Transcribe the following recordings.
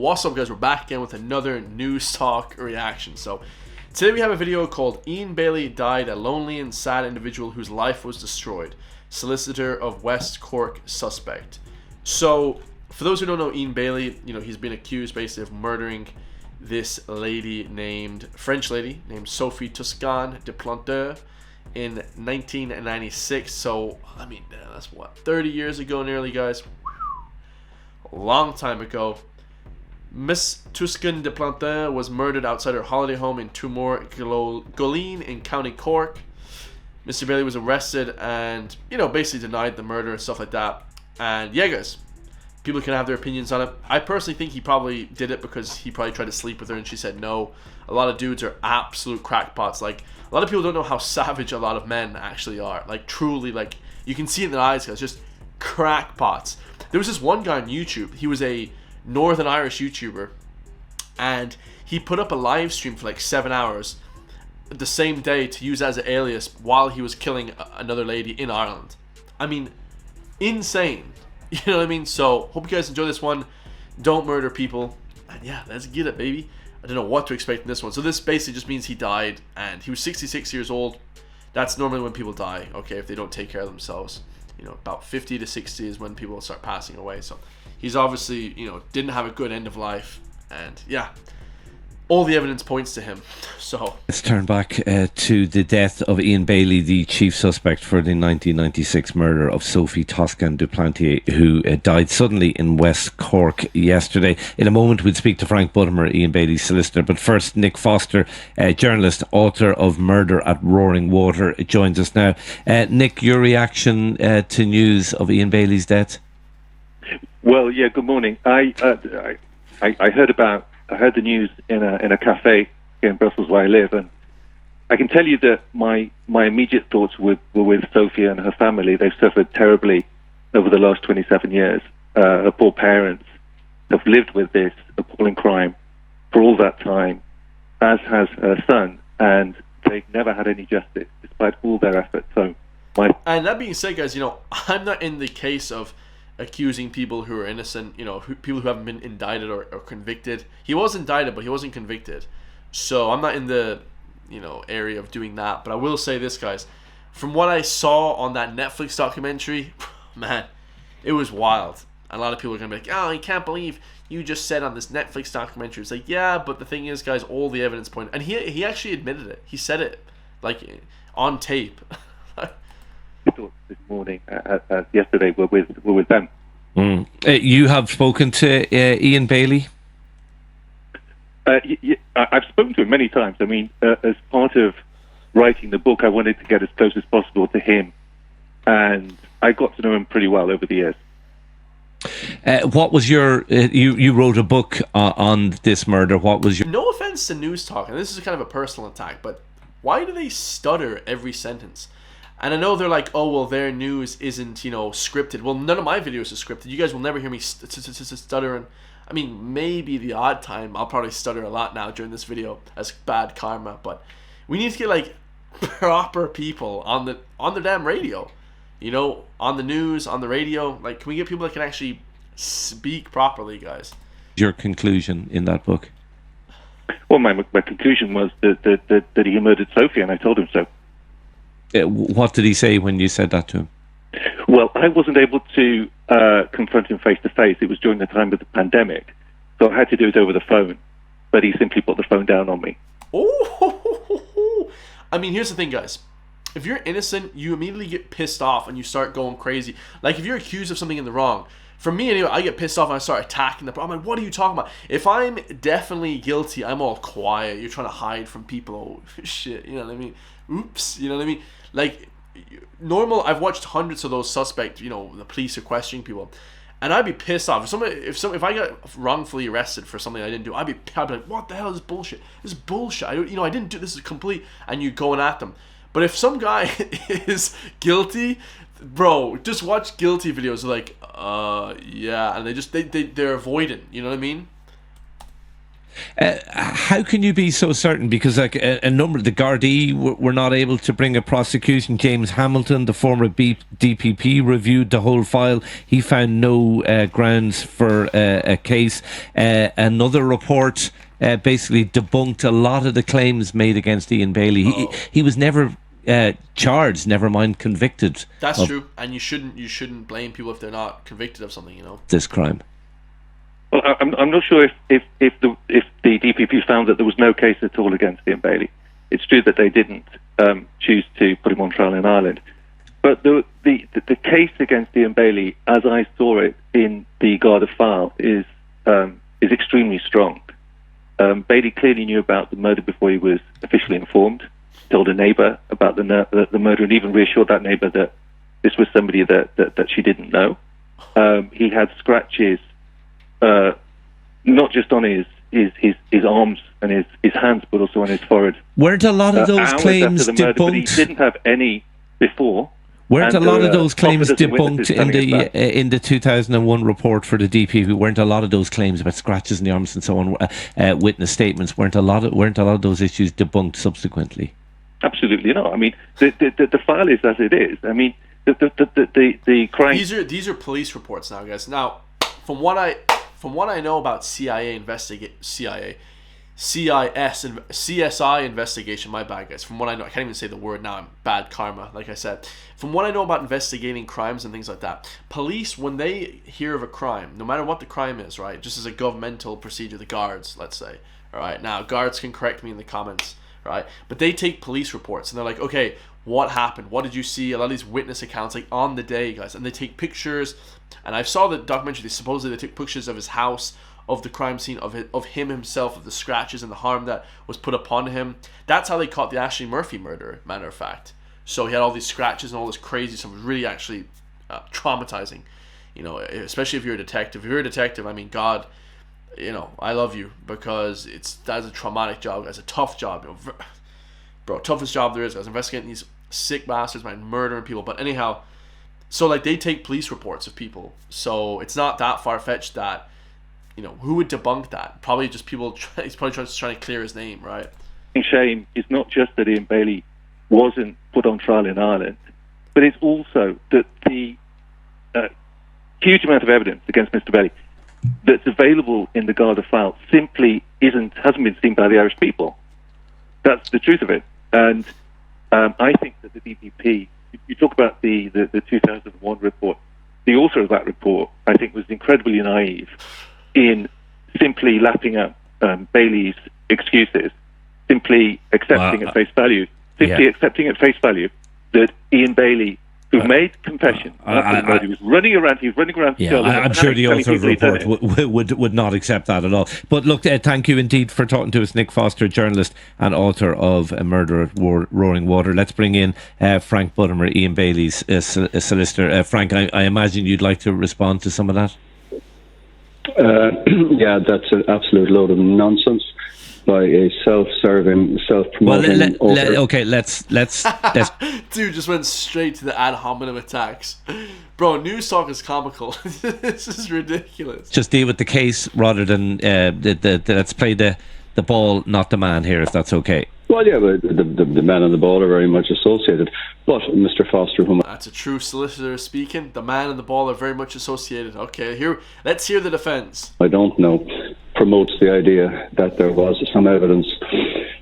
What's up, guys? We're back again with another NEWSTALK reaction. So today we have a video called Ian Bailey Died, a Lonely and Sad Individual Whose Life Was Destroyed. Solicitor of West Cork Suspect. So for those who don't know Ian Bailey, he's been accused basically of murdering this French lady named Sophie Toscan de Planteur in 1996. So I mean, that's what, 30 years ago nearly, guys. A long time ago. Miss Toscan de Planteur was murdered outside her holiday home in Tumor Goleen in County Cork. Mr. Bailey was arrested and, basically denied the murder and stuff like that. And yeah, guys, people can have their opinions on it. I personally think he probably did it because he probably tried to sleep with her and she said no. A lot of dudes are absolute crackpots. Like, a lot of people don't know how savage a lot of men actually are. Like, truly, like, you can see it in their eyes, guys, just crackpots. There was this one guy on YouTube. He was a Northern Irish YouTuber, and he put up a live stream for like 7 hours the same day to use as an alias while he was killing another lady in Ireland. I mean, insane. You know what I mean? So hope you guys enjoy this one. Don't murder people, and yeah, let's get it, baby. I don't know what to expect in this one. So this basically just means he died, and he was 66 years old. That's normally when people die, okay, if they don't take care of themselves. About 50 to 60 is when people start passing away. So he's obviously, didn't have a good end of life. And yeah, all the evidence points to him. So let's turn back to the death of Ian Bailey, the chief suspect for the 1996 murder of Sophie Toscan de Planteur, who died suddenly in West Cork yesterday. In a moment, we'll speak to Frank Buttimer, Ian Bailey's solicitor. But first, Nick Foster, journalist, author of Murder at Roaring Water, joins us now. Nick, your reaction to news of Ian Bailey's death? Well, yeah. Good morning. I heard the news in a cafe here in Brussels where I live, and I can tell you that my immediate thoughts were with Sophia and her family. They've suffered terribly over the last 27 years. Her poor parents have lived with this appalling crime for all that time, as has her son, and they've never had any justice despite all their efforts. And that being said, guys, I'm not in the case of accusing people who are innocent, people who haven't been indicted or convicted. He was indicted, but he wasn't convicted. So I'm not in the, area of doing that. But I will say this, guys. From what I saw on that Netflix documentary, man, it was wild. And a lot of people are going to be like, oh, I can't believe you just said on this Netflix documentary. It's like, yeah, but the thing is, guys, all the evidence point. And he actually admitted it. He said it, like, on tape. This morning, yesterday, were with them. You have spoken to Ian Bailey? I've spoken to him many times. I mean, as part of writing the book, I wanted to get as close as possible to him, and I got to know him pretty well over the years. What was your... you wrote a book on this murder. What was your... No offense to NEWSTALK, and this is kind of a personal attack, but why do they stutter every sentence? And I know they're like, oh, well, their news isn't, scripted. Well, none of my videos are scripted. You guys will never hear me stutter. And I mean, maybe the odd time I'll probably stutter a lot now during this video as bad karma. But we need to get like proper people on the damn radio, on the news, on the radio. Like, can we get people that can actually speak properly, guys? Your conclusion in that book? Well, my conclusion was that he murdered Sophie, and I told him so. What did he say when you said that to him? Well, I wasn't able to confront him face to face. It was during the time of the pandemic, so I had to do it over the phone. But he simply put the phone down on me. Oh, I mean, here's the thing, guys. If you're innocent, you immediately get pissed off and you start going crazy. Like, if you're accused of something in the wrong, for me anyway, I get pissed off and I start attacking the person. I'm like, what are you talking about? If I'm definitely guilty, I'm all quiet. You're trying to hide from people. Oh, shit, you know what I mean? Oops, you know what I mean? Like, normal, I've watched hundreds of those suspects, the police are questioning people, and I'd be pissed off. If I got wrongfully arrested for something I didn't do, I'd be like, what the hell is this bullshit? This is bullshit. I didn't do this, is complete, and you're going at them. But if some guy is guilty, bro, just watch guilty videos, like, yeah, and they're avoidant, you know what I mean? How can you be so certain? Because like a number, the Gardaí were not able to bring a prosecution. James Hamilton, the former DPP, reviewed the whole file. He found no grounds for a case. Another report basically debunked a lot of the claims made against Ian Bailey. He was never charged, never mind convicted. That's true, and you shouldn't blame people if they're not convicted of something. This crime. Well, I'm not sure if the DPP found that there was no case at all against Ian Bailey. It's true that they didn't choose to put him on trial in Ireland, but the case against Ian Bailey, as I saw it in the Garda file, is extremely strong. Bailey clearly knew about the murder before he was officially informed. Told a neighbour about the murder, and even reassured that neighbour that this was somebody that she didn't know. He had scratches. Not just on his arms and his hands, but also on his forehead. Weren't a lot of those claims murder, debunked? but he didn't have any before. Weren't a lot of those claims debunked in the 2001 report for the DPP? Weren't a lot of those claims about scratches in the arms and so on, witness statements? Weren't a lot of those issues debunked subsequently? Absolutely not. I mean, the file is as it is. I mean, the crime. These are police reports now, guys. Now, from what I know about CSI investigation, my bad guys. From what I know, I can't even say the word now. I'm bad karma, like I said. From what I know about investigating crimes and things like that, police, when they hear of a crime, no matter what the crime is, right, just as a governmental procedure, the guards, let's say, all right, now guards can correct me in the comments, right, but they take police reports and they're like, okay, what happened? What did you see? A lot of these witness accounts, like on the day, guys, and they take pictures. And I saw the documentary. Supposedly they took pictures of his house, of the crime scene, of him himself, of the scratches and the harm that was put upon him. That's how they caught the Ashley Murphy murder, matter of fact. So he had all these scratches and all this crazy stuff. It was really actually traumatizing, especially if you're a detective. If you're a detective, I mean, God, I love you, because that's a traumatic job. It's a tough job, bro, toughest job there is. I was investigating these sick bastards, man, murdering people. But anyhow, so like they take police reports of people, so it's not that far-fetched that who would debunk that? Probably just people. He's probably just trying to clear his name, right? Shame is not just that Ian Bailey wasn't put on trial in Ireland, but it's also that the huge amount of evidence against Mr. Bailey that's available in the Garda file simply hasn't been seen by the Irish people. That's the truth of it. And I think that the DPP, you talk about the 2001 report, the author of that report, I think, was incredibly naive in simply lapping up Bailey's excuses, simply accepting at face value, that Ian Bailey, who made confession, he was running around. I'm sure the author of the report would not accept that at all. But look, thank you indeed for talking to us, Nick Foster, journalist and author of A Murder at Roaring Water. Let's bring in Frank Buttimer, Ian Bailey's solicitor. Frank, I imagine you'd like to respond to some of that. Yeah, that's an absolute load of nonsense by a self-serving, self-promoting author. Okay, let's Dude just went straight to the ad hominem attacks. Bro, NEWSTALK is comical. This is ridiculous. Just deal with the case rather than let's play the ball, not the man here, if that's okay. Well, yeah, but the man and the ball are very much associated. But Mr. Foster, that's a true solicitor speaking. The man and the ball are very much associated. Okay, let's hear the defence. I don't know, promotes the idea that there was some evidence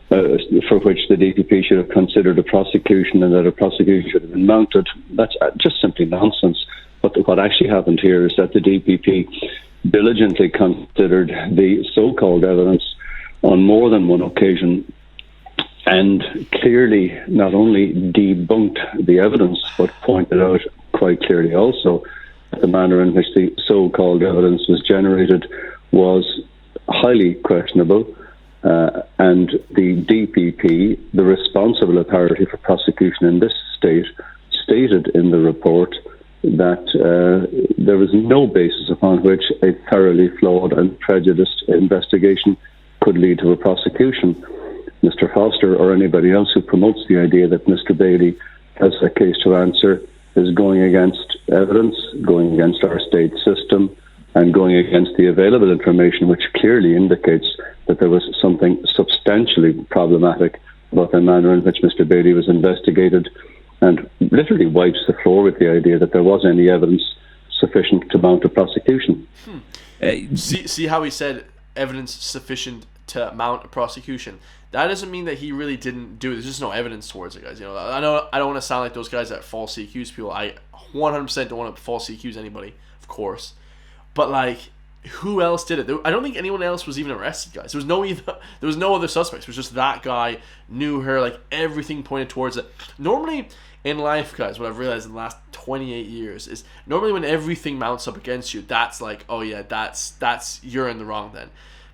for which the DPP should have considered a prosecution and that a prosecution should have been mounted. That's just simply nonsense. But what actually happened here is that the DPP diligently considered the so-called evidence on more than one occasion, and clearly not only debunked the evidence, but pointed out quite clearly also that the manner in which the so-called evidence was generated was highly questionable, and the DPP, the responsible authority for prosecution in this state, stated in the report that there was no basis upon which a thoroughly flawed and prejudiced investigation could lead to a prosecution. Mr. Foster or anybody else who promotes the idea that Mr. Bailey has a case to answer is going against evidence, going against our state system, and going against the available information, which clearly indicates that there was something substantially problematic about the manner in which Mr. Bailey was investigated, and literally wipes the floor with the idea that there was any evidence sufficient to mount a prosecution. See how he said evidence sufficient to mount a prosecution? That doesn't mean that he really didn't do it. There's just no evidence towards it, guys. You know, I don't want to sound like those guys that falsely accuse people. I 100% don't want to falsely accuse anybody, of course. But like, who else did it? I don't think anyone else was even arrested, guys. There was no other suspects. It was just that guy knew her. Like, everything pointed towards it. Normally in life, guys, what I've realized in the last 28 years is normally when everything mounts up against you, that's like, oh yeah, that's you're in the wrong then.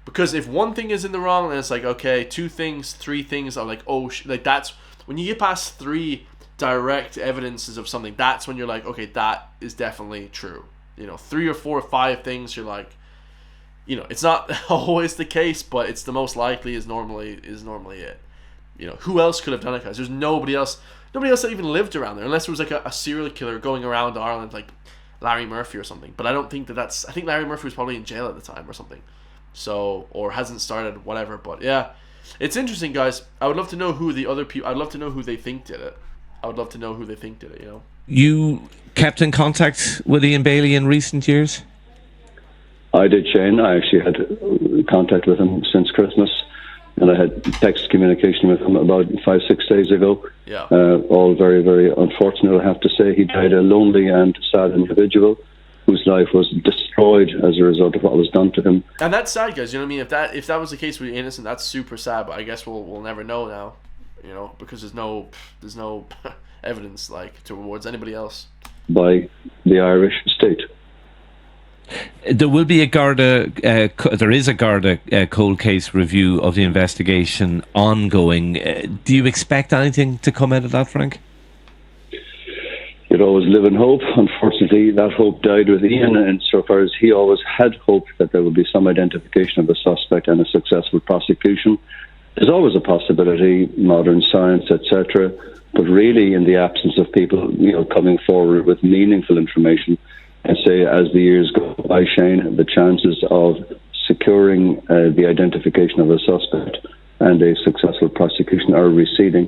Because if one thing is in the wrong, then it's like, okay, 2 things, 3 things are like, oh, like that's when you get past 3 direct evidences of something. That's when you're like, okay, that is definitely true. You know, 3 or 4 or 5 things, you're like, you know, it's not always the case, but it's the most likely is normally it. You know, who else could have done it, guys? There's nobody else that even lived around there, unless it was like a serial killer going around Ireland, like Larry Murphy or something. But I don't think I think Larry Murphy was probably in jail at the time or something. So, or hasn't started, whatever. But yeah, it's interesting, guys. I would love to know who the other people, I'd love to know who they think did it. You know? You kept in contact with Ian Bailey in recent years? I did, Shane. I actually had contact with him since Christmas, and I had text communication with him about 5-6 days ago. Yeah. All very, very unfortunate, I have to say. He died a lonely and sad individual whose life was destroyed as a result of what was done to him. And that's sad, guys. You know what I mean? If that was the case with innocent, that's super sad. But I guess we'll never know now. You know, because there's no evidence like towards anybody else by the Irish state. There will be there is a Garda cold case review of the investigation ongoing. Do you expect anything to come out of that, Frank? You'd always live in hope. Unfortunately, that hope died with Ian, insofar as he always had hope that there would be some identification of the suspect and a successful prosecution. There's always a possibility, modern science, etc., but really in the absence of people, you know, coming forward with meaningful information, and say as the years go by, Shane, the chances of securing the identification of a suspect and a successful prosecution are receding.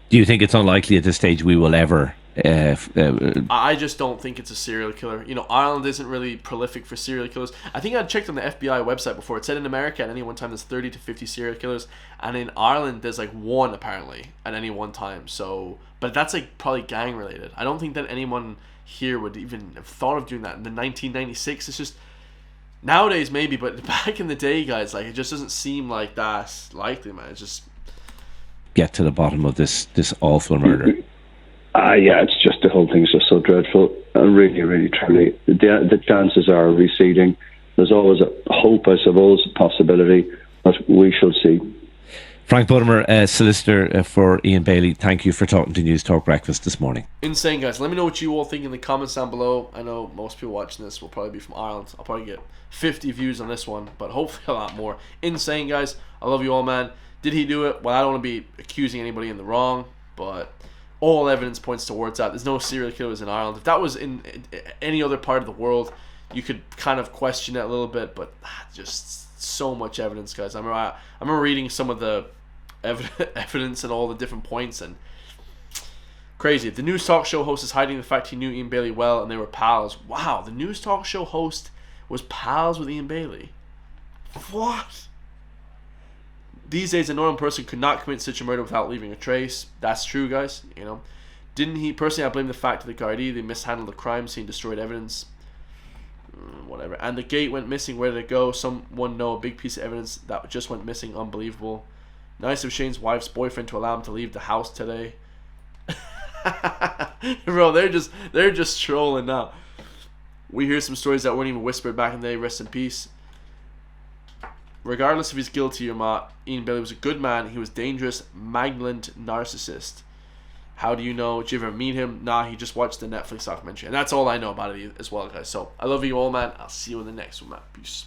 Do you think it's unlikely at this stage we will ever? I just don't think it's a serial killer. You know, Ireland isn't really prolific for serial killers. I think I checked on the FBI website before. It said in America at any one time there's 30 to 50 serial killers, and in Ireland there's like 1 apparently at any one time. So, but that's like probably gang related. I don't think that anyone here would even have thought of doing that in the 1996. It's just nowadays maybe, but back in the day, guys, like it just doesn't seem like that likely, man. It's just get to the bottom of this awful murder. Yeah, it's just the whole thing's just so dreadful. Really, really, truly, the chances are receding. There's always a hope, I suppose, possibility, but we shall see. Frank Buttimer, solicitor for Ian Bailey, thank you for talking to News Talk Breakfast this morning. Insane, guys. Let me know what you all think in the comments down below. I know most people watching this will probably be from Ireland. I'll probably get 50 views on this one, but hopefully a lot more. Insane, guys. I love you all, man. Did he do it? Well, I don't want to be accusing anybody in the wrong, but all evidence points towards that. There's no serial killers in Ireland. If that was in any other part of the world, you could kind of question it a little bit, but just so much evidence, guys. I remember reading some of the evidence and all the different points, and crazy. The news talk show host is hiding the fact he knew Ian Bailey well and they were pals. Wow, the news talk show host was pals with Ian Bailey. What? These days, a normal person could not commit such a murder without leaving a trace. That's true, guys. You know, didn't he? Personally, I blame the fact that the Gardaí, they mishandled the crime scene, destroyed evidence, whatever. And the gate went missing. Where did it go? Someone know a big piece of evidence that just went missing. Unbelievable. Nice of Shane's wife's boyfriend to allow him to leave the house today. Bro, they're just trolling now. We hear some stories that weren't even whispered back in the day. Rest in peace. Regardless if he's guilty or not, Ian Bailey was a good man. He was dangerous, malignant narcissist. How do you know? Did you ever meet him? Nah, he just watched the Netflix documentary. And that's all I know about it as well, guys. So, I love you all, man. I'll see you in the next one, man. Peace.